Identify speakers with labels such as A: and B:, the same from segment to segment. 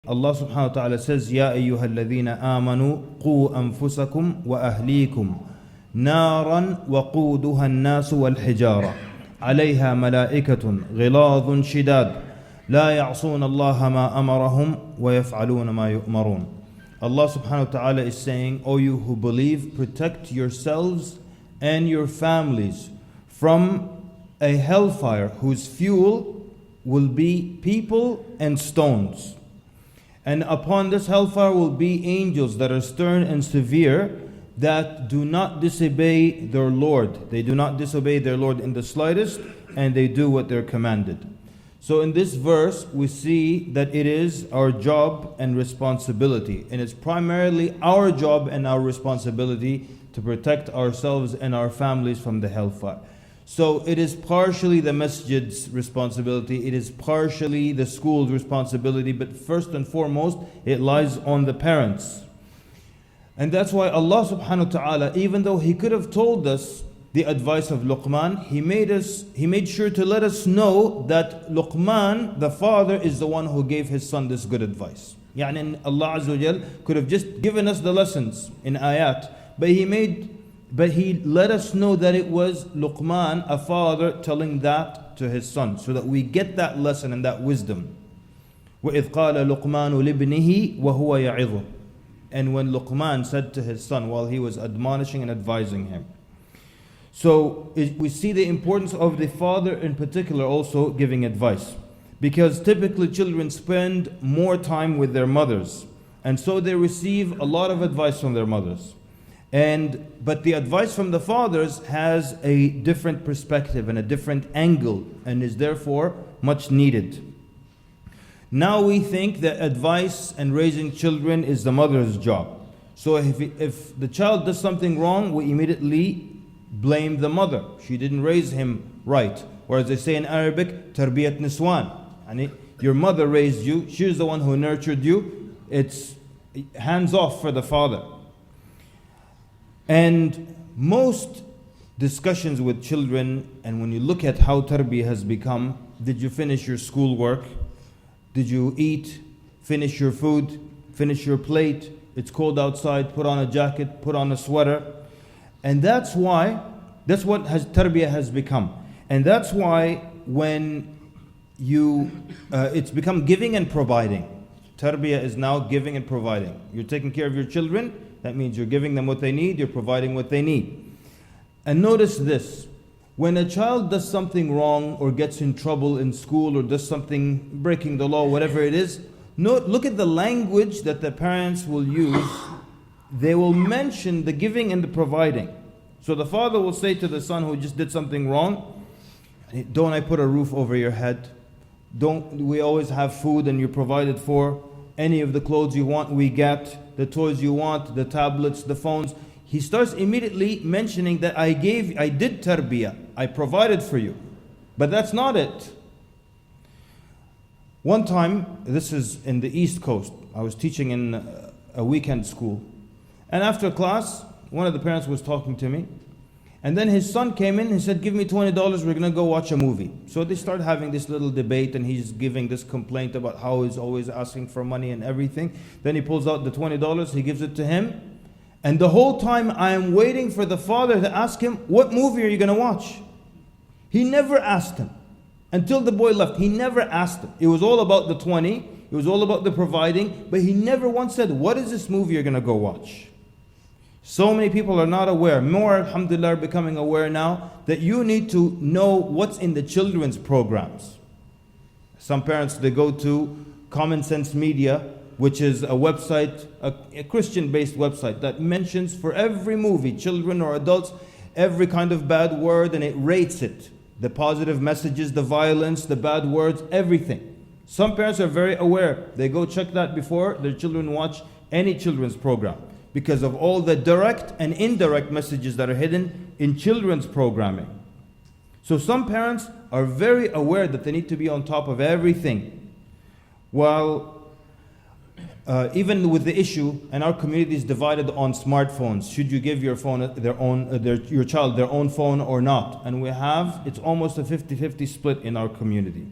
A: Allah subhanahu wa ta'ala says, Ya ayyuha alladhina amanu qu anfusakum wa ahlikum naran waquduha an-nasu wal hijara alayha malaikatun ghiladun shidad la ya'suna Allah ma amarahum wa yaf'aluna ma yu'marun. Allah subhanahu wa ta'ala is saying, O you who believe, protect yourselves and your families from a hellfire whose fuel will be people and stones. And upon this hellfire will be angels that are stern and severe, that do not disobey their Lord. They do not disobey their Lord in the slightest, and they do what they're commanded. So in this verse, we see that it is our job and responsibility. And it's primarily our job and our responsibility to protect ourselves and our families from the hellfire. So it is partially the masjid's responsibility, it is partially the school's responsibility, but first and foremost, it lies on the parents. And that's why Allah subhanahu wa ta'ala, even though He could have told us the advice of Luqman, He made sure to let us know that Luqman, the father, is the one who gave his son this good advice. Yani Allah Azza wa Jal could have just given us the lessons in ayat, but He let us know that it was Luqman, a father, telling that to his son, so that we get that lesson and that wisdom. وَإِذْ قَالَ لُقْمَانُ لِابْنِهِ وَهُوَ يَعِظُهُ. And when Luqman said to his son while he was admonishing and advising him. So we see the importance of the father in particular also giving advice. Because typically children spend more time with their mothers. And so they receive a lot of advice from their mothers. But the advice from the fathers has a different perspective and a different angle, and is therefore much needed. Now we think that advice and raising children is the mother's job. So if the child does something wrong, we immediately blame the mother. She didn't raise him right. Or as they say in Arabic, TARBIYAH niswan. And your mother raised you, she's the one who nurtured you. It's hands off for the father. And most discussions with children, and when you look at how tarbiyah has become, did you finish your schoolwork? Did you eat? Finish your food? Finish your plate? It's cold outside, put on a jacket, put on a sweater. And that's what tarbiyah has become. And that's why when it's become giving and providing. Tarbiyah is now giving and providing. You're taking care of your children, that means you're giving them what they need, you're providing what they need. And notice this, when a child does something wrong or gets in trouble in school or does something breaking the law, whatever it is, look at the language that the parents will use. They will mention the giving and the providing. So the father will say to the son who just did something wrong, don't I put a roof over your head? Don't we always have food and you're provided for? Any of the clothes you want, we get. The toys you want, the tablets, the phones. He starts immediately mentioning that I did tarbiyah, I provided for you. But that's not it. One time, this is in the East Coast, I was teaching in a weekend school. And after class, one of the parents was talking to me. And then his son came in and said, give me $20, we're going to go watch a movie. So they start having this little debate, and he's giving this complaint about how he's always asking for money and everything. Then he pulls out the $20, he gives it to him. And the whole time I am waiting for the father to ask him, what movie are you going to watch? He never asked him. Until the boy left, he never asked him. It was all about the 20, it was all about the providing, but he never once said, what is this movie you're going to go watch? So many people are not aware. More, alhamdulillah, are becoming aware now that you need to know what's in the children's programs. Some parents, they go to Common Sense Media, which is a website, a Christian-based website that mentions for every movie, children or adults, every kind of bad word, and it rates it. The positive messages, the violence, the bad words, everything. Some parents are very aware. They go check that before their children watch any children's program, because of all the direct and indirect messages that are hidden in children's programming. So some parents are very aware that they need to be on top of everything. While even with the issue, and our community is divided on smartphones. Should you give your phone your child their own phone or not? And it's almost a 50-50 split in our community.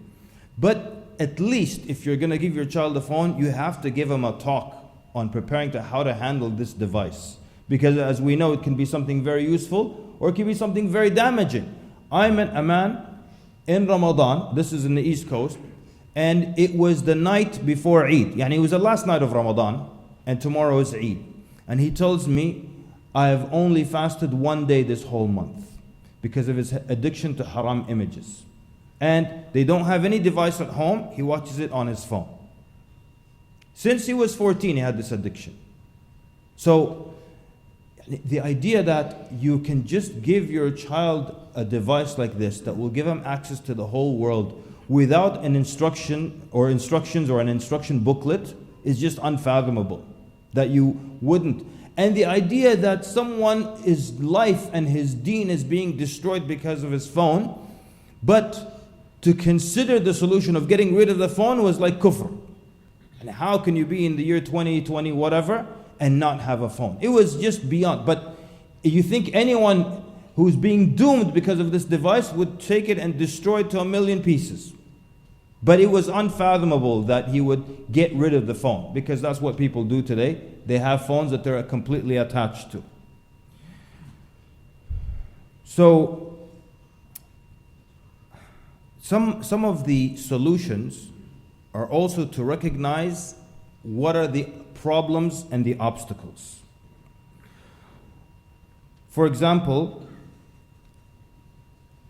A: But at least if you're going to give your child a phone, you have to give him a talk on preparing to how to handle this device. Because as we know, it can be something very useful or it can be something very damaging. I met a man in Ramadan, this is in the East Coast, and it was the night before Eid. Yani it was the last night of Ramadan, and tomorrow is Eid. And he tells me, I have only fasted one day this whole month because of his addiction to haram images. And they don't have any device at home, he watches it on his phone. Since he was 14, he had this addiction. So, the idea that you can just give your child a device like this that will give him access to the whole world without an instruction or instructions or an instruction booklet is just unfathomable. That you wouldn't. And the idea that someone's life and his deen is being destroyed because of his phone, but to consider the solution of getting rid of the phone was like kufr. And how can you be in the year 2020 whatever and not have a phone? It was just beyond. But you think anyone who's being doomed because of this device would take it and destroy it to 1,000,000 pieces. But it was unfathomable that he would get rid of the phone, because that's what people do today. They have phones that they're completely attached to. So, some of the solutions are also to recognize what are the problems and the obstacles. For example,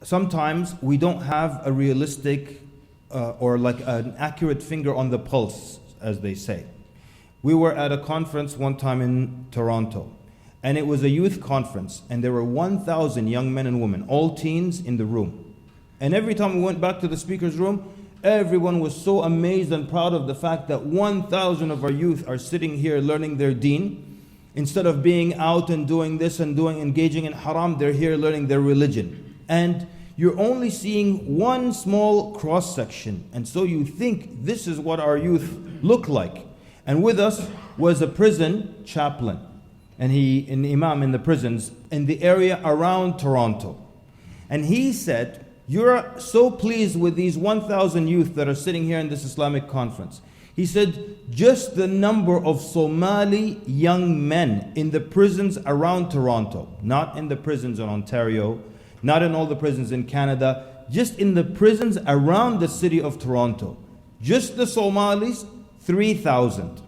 A: sometimes we don't have a realistic or like an accurate finger on the pulse, as they say. We were at a conference one time in Toronto, and it was a youth conference, and there were 1,000 young men and women, all teens, in the room. And every time we went back to the speaker's room, everyone was so amazed and proud of the fact that 1,000 of our youth are sitting here learning their deen. Instead of being out and doing this and engaging in haram, they're here learning their religion. And you're only seeing one small cross section, and so you think this is what our youth look like. And with us was a prison chaplain, and an imam in the prisons in the area around Toronto. And he said, you're so pleased with these 1,000 youth that are sitting here in this Islamic conference. He said, just the number of Somali young men in the prisons around Toronto, not in the prisons in Ontario, not in all the prisons in Canada, just in the prisons around the city of Toronto. Just the Somalis, 3,000.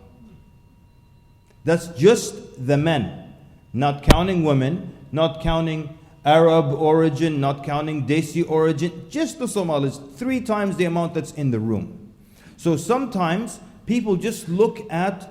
A: That's just the men, not counting women, not counting Arab origin, not counting Desi origin, just the Somalis, 3 times the amount that's in the room. So sometimes people just look at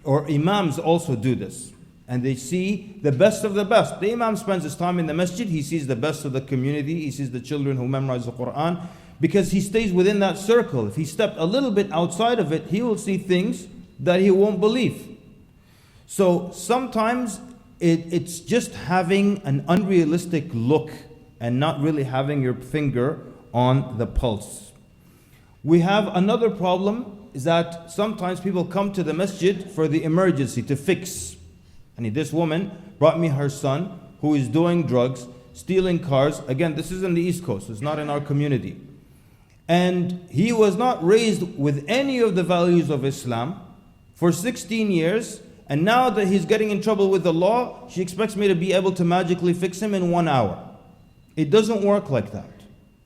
A: or imams also do this, and they see the best of the best. The imam spends his time in the masjid, he sees the best of the community, he sees the children who memorize the Quran, because he stays within that circle. If he stepped a little bit outside of it, he will see things that he won't believe. So sometimes it's just having an unrealistic look and not really having your finger on the pulse. We have another problem, is that sometimes people come to the masjid for the emergency, to fix. And this woman brought me her son who is doing drugs, stealing cars. Again, this is in the East Coast, it's not in our community. And he was not raised with any of the values of Islam for 16 years. And now that he's getting in trouble with the law, she expects me to be able to magically fix him in 1 hour. It doesn't work like that.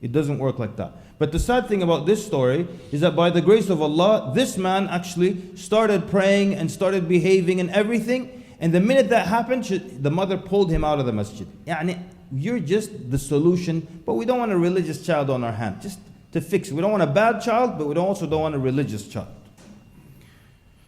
A: It doesn't work like that. But the sad thing about this story is that by the grace of Allah, this man actually started praying and started behaving and everything. And the minute that happened, the mother pulled him out of the masjid. Yani, you're just the solution, but we don't want a religious child on our hand. Just to fix it. We don't want a bad child, but we also don't want a religious child.